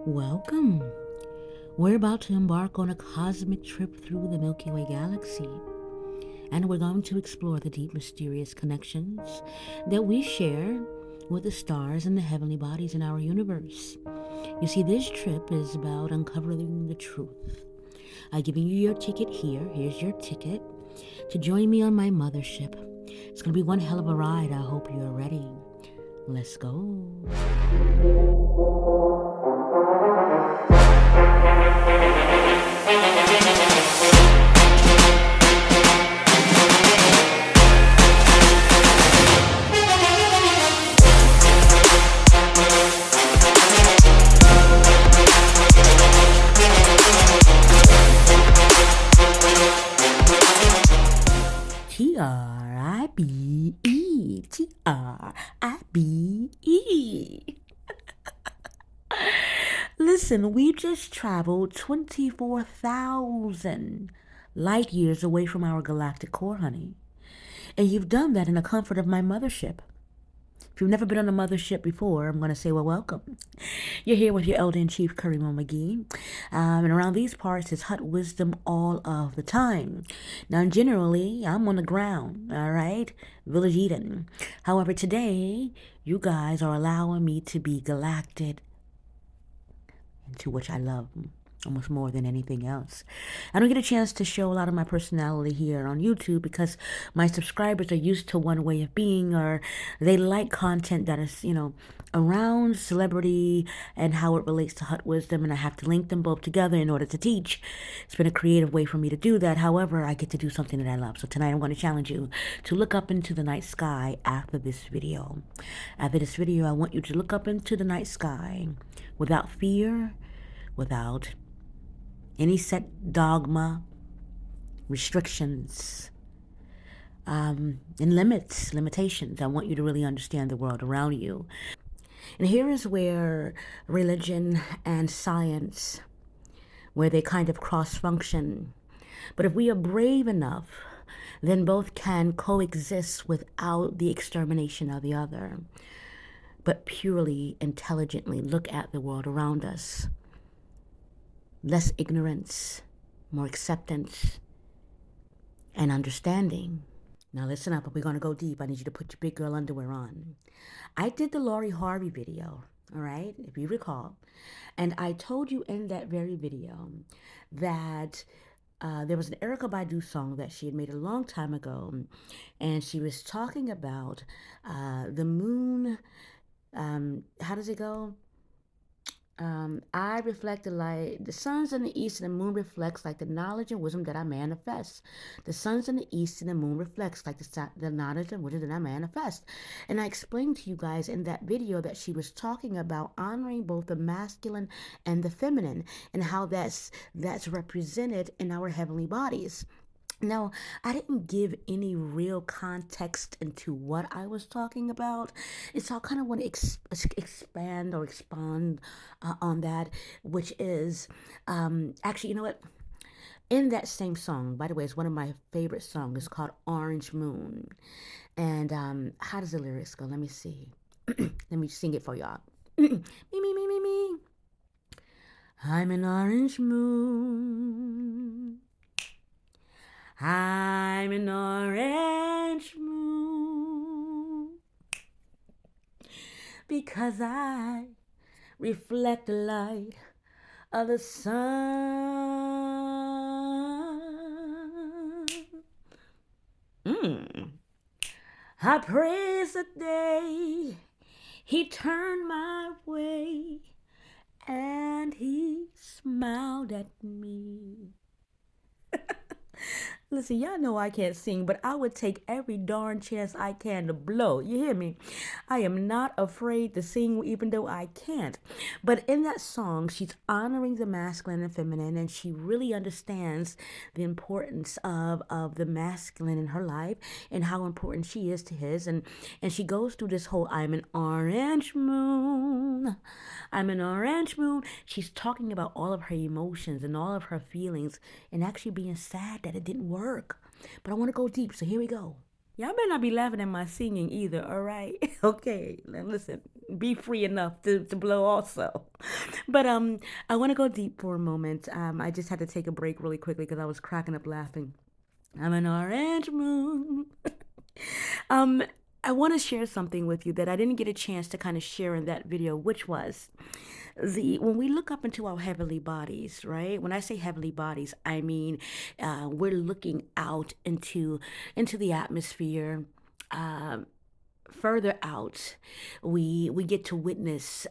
Welcome. We're about to embark on a cosmic trip through the Milky Way galaxy, and we're going to explore the deep, mysterious connections that we share with the stars and the heavenly bodies in our universe. You see, this trip is about uncovering the truth. I'm giving you your ticket here. Here's your ticket to join me on my mothership. It's going to be one hell of a ride. I hope you're ready. Let's go. Tribe, Tribe. Listen, we just traveled 24,000 light years away from our galactic core, honey. And you've done that in the comfort of my mothership. If you've never been on a mothership before, I'm going to say, well, welcome. You're here with your Elder-in-Chief, Karima McGee. And around these parts, it's hut wisdom all of the time. Now, generally, I'm on the ground, all right? Village Eden. However, today, you guys are allowing me to be galactic, into which I love almost more than anything else. I don't get a chance to show a lot of my personality here on YouTube because my subscribers are used to one way of being, or they like content that is, around celebrity and how it relates to hut wisdom, and I have to link them both together in order to teach. It's been a creative way for me to do that. However, I get to do something that I love. So tonight I'm going to challenge you to look up into the night sky after this video. After this video, I want you to look up into the night sky without fear, without any set dogma, restrictions, and limitations. I want you to really understand the world around you. And here is where religion and science, where they kind of cross-function. But if we are brave enough, then both can coexist without the extermination of the other, but purely intelligently look at the world around us. Less ignorance, more acceptance, and understanding. Now listen up, if we're going to go deep, I need you to put your big girl underwear on. I did the Lori Harvey video, all right, if you recall. And I told you in that very video that there was an Erykah Badu song that she had made a long time ago. And she was talking about the moon. How does it go? I reflect the light. The sun's in the east and the moon reflects like the knowledge and wisdom that I manifest. The sun's in the east and the moon reflects like the knowledge and wisdom that I manifest. And I explained to you guys in that video that she was talking about honoring both the masculine and the feminine and how that's represented in our heavenly bodies. Now, I didn't give any real context into what I was talking about, and so I kind of want to expand or expand on that, which is actually, you know what? In that same song, by the way, it's one of my favorite songs. It's called Orange Moon. And how does the lyrics go? Let me see. Let me sing it for y'all. Me, me. I'm an orange moon. I'm an orange moon because I reflect the light of the sun. I praise the day he turned my way and he smiled at me. Listen, y'all know I can't sing, but I would take every darn chance I can to blow. You hear me? I am not afraid to sing, even though I can't. But in that song, she's honoring the masculine and feminine, and she really understands the importance of the masculine in her life and how important she is to his. And she goes through this whole, I'm an orange moon. I'm an orange moon. She's talking about all of her emotions and all of her feelings and actually being sad that it didn't work. But I want to go deep, so here we go. Y'all better not be laughing at my singing either, all right? Okay, listen. be free enough to blow also. But I want to go deep for a moment. I just had to take a break really quickly because I was cracking up laughing. I'm an orange moon. um, I want to share something with you that I didn't get a chance to kind of share in that video, which was the when we look up into our heavenly bodies, right? When I say heavenly bodies, I mean we're looking out into the atmosphere. Um, Further out, we get to witness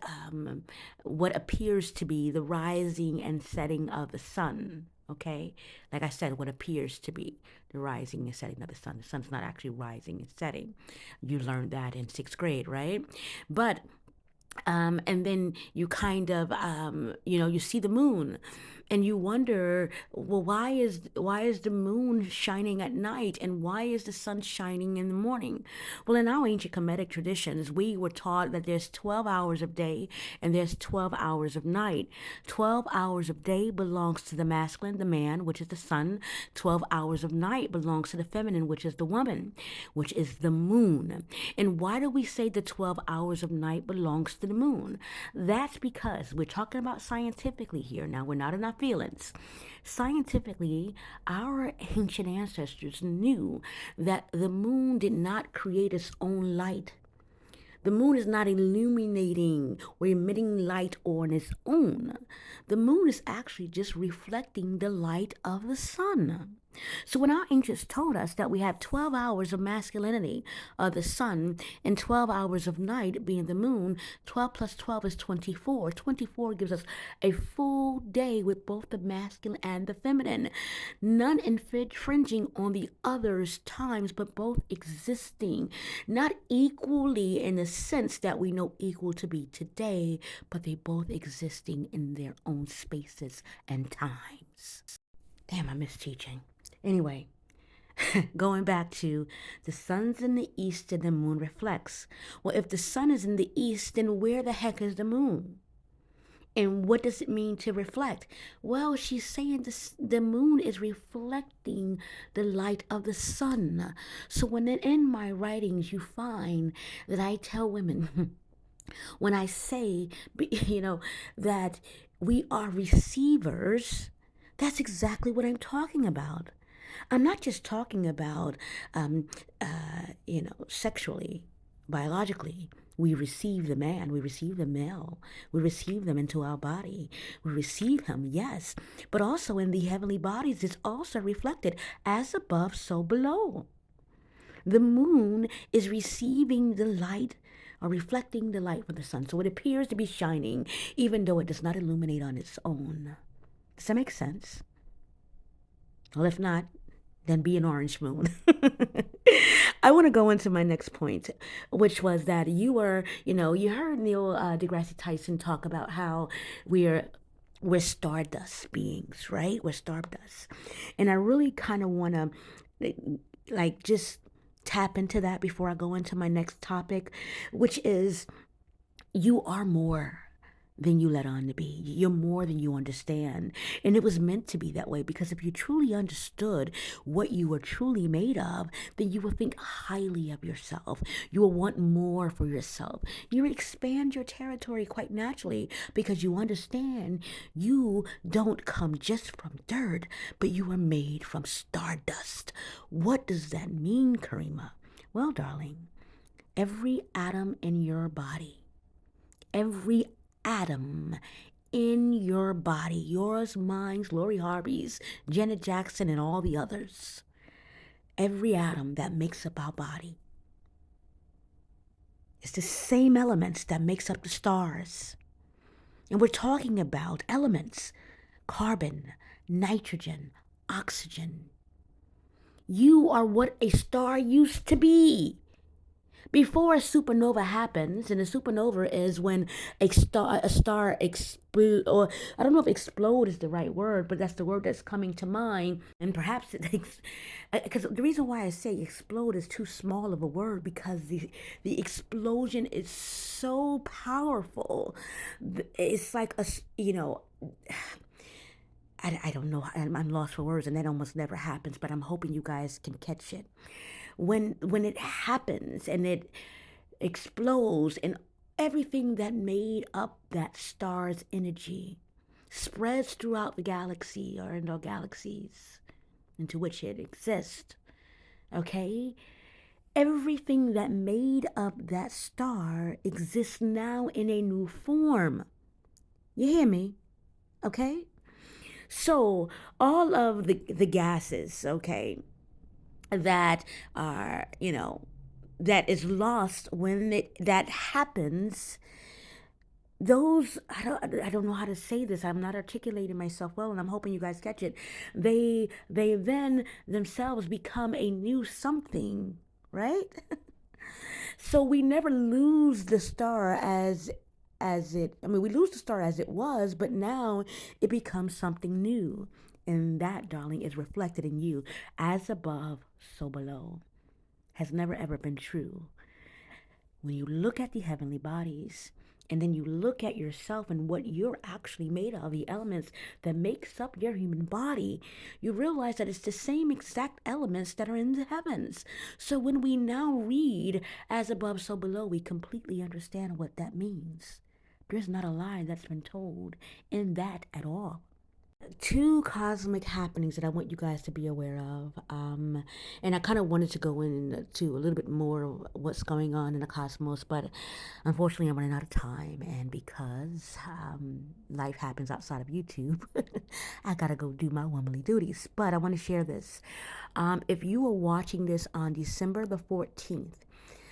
what appears to be the rising and setting of the sun. Okay, like I said, what appears to be the rising and setting of the sun. The sun's not actually rising and setting. You learned that in sixth grade, right? But and then you kind of you see the moon and you wonder, well, why is the moon shining at night and why is the sun shining in the morning? Well, in our ancient Kemetic traditions, we were taught that there's 12 hours of day and there's 12 hours of night. 12 hours of day belongs to the masculine, the man, which is the sun. 12 hours of night belongs to the feminine, which is the woman, which is the moon. And why do we say the 12 hours of night belongs to the moon? That's because we're talking about scientifically here. Now, we're not in our feelings. Scientifically, our ancient ancestors knew that the moon did not create its own light. The moon is not illuminating or emitting light on its own. The moon is actually just reflecting the light of the sun. So when our ancients told us that we have 12 hours of masculinity of the sun and 12 hours of night being the moon, 12 plus 12 is 24. 24 gives us a full day with both the masculine and the feminine. None infringing on the other's times, but both existing. Not equally in the sense that we know equal to be today, but they both existing in their own spaces and times. Damn, I miss teaching. Anyway, going back to the sun's in the east and the moon reflects. Well, if the sun is in the east, then where the heck is the moon? And what does it mean to reflect? Well, she's saying the moon is reflecting the light of the sun. So when in my writings you find that I tell women, when I say, that we are receivers, that's exactly what I'm talking about. I'm not just talking about, sexually, biologically. We receive the man, we receive the male, we receive them into our body. We receive him, yes, but also in the heavenly bodies, it's also reflected as above, so below. The moon is receiving the light or reflecting the light from the sun. So it appears to be shining, even though it does not illuminate on its own. Does that make sense? Well, if not, then be an orange moon. I want to go into my next point, which was that you heard Neil deGrasse Tyson talk about how we're stardust beings, right? We're stardust. And I really kind of want to just tap into that before I go into my next topic, which is you are more than you let on to be. You're more than you understand. And it was meant to be that way because if you truly understood what you were truly made of, then you will think highly of yourself. You will want more for yourself. You will expand your territory quite naturally because you understand you don't come just from dirt, but you are made from stardust. What does that mean, Karima? Well, darling, every atom in your body, every atom in your body, yours, mine, Lori Harvey's, Janet Jackson, and all the others, every atom that makes up our body is the same elements that makes up the stars. And we're talking about elements: carbon, nitrogen, oxygen. You are what a star used to be. Before a supernova happens, and a supernova is when a star explode, or I don't know if explode is the right word, but that's the word that's coming to mind. And perhaps because the reason why I say explode is too small of a word because the explosion is so powerful. It's like I don't know. I'm lost for words, and that almost never happens. But I'm hoping you guys can catch it when it happens and it explodes and everything that made up that star's energy spreads throughout the galaxy or in our galaxies into which it exists. Okay? Everything that made up that star exists now in a new form. You hear me? Okay? So, all of the gases, okay, that are, that is lost when that happens, those I don't know how to say this. I'm not articulating myself well, and I'm hoping you guys catch it. They then themselves become a new something, right? So we never lose the star as it, I mean, we lose the star as it was, but now it becomes something new. And that, darling, is reflected in you. As above, so below has never ever been true. When you look at the heavenly bodies, and then you look at yourself and what you're actually made of, the elements that makes up your human body, you realize that it's the same exact elements that are in the heavens. So when we now read as above so below, we completely understand what that means. There's not a lie that's been told in that at all. Two cosmic happenings that I want you guys to be aware of. And I kind of wanted to go into a little bit more of what's going on in the cosmos, but unfortunately, I'm running out of time. And because life happens outside of YouTube, I got to go do my womanly duties. But I want to share this. If you are watching this on December the 14th,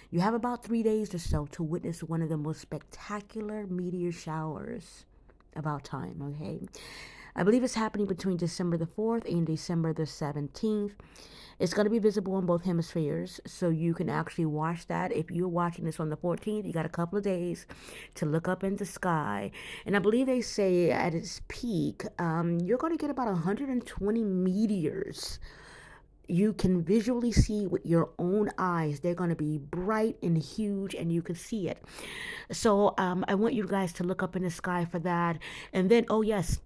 you have about 3 days or so to witness one of the most spectacular meteor showers of our time, okay? I believe it's happening between December the 4th and December the 17th. It's going to be visible in both hemispheres, so you can actually watch that. If you're watching this on the 14th, you got a couple of days to look up in the sky. And I believe they say at its peak, you're going to get about 120 meteors. You can visually see with your own eyes. They're going to be bright and huge, and you can see it. So I want you guys to look up in the sky for that. And then, oh yes,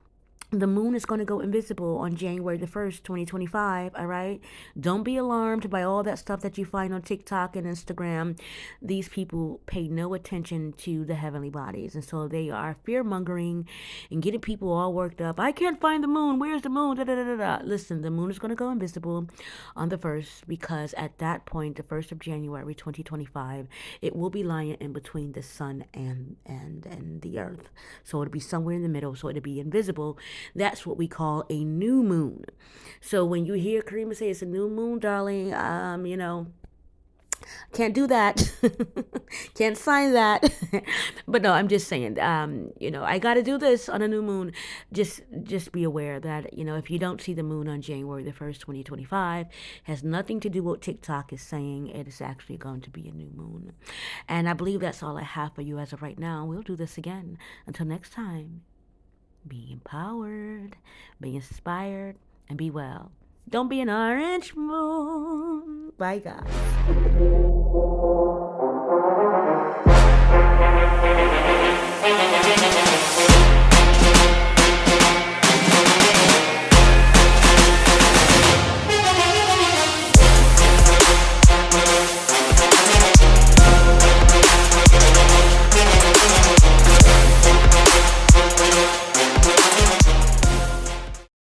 the moon is going to go invisible on January the 1st, 2025. All right. Don't be alarmed by all that stuff that you find on TikTok and Instagram. These people pay no attention to the heavenly bodies. And so they are fear mongering and getting people all worked up. I can't find the moon. Where's the moon? Da, da, da, da, da. Listen, the moon is going to go invisible on the 1st because at that point, the 1st of January, 2025, it will be lying in between the sun and the earth. So it'll be somewhere in the middle. So it'll be invisible. That's what we call a new moon. So when you hear Karima say it's a new moon, darling, can't do that. Can't sign that. But no, I'm just saying, I got to do this on a new moon. Just be aware that, if you don't see the moon on January the 1st, 2025, has nothing to do with what TikTok is saying. It is actually going to be a new moon. And I believe that's all I have for you as of right now. We'll do this again. Until next time. Be empowered, be inspired, and be well. Don't be an orange moon. Bye, guys.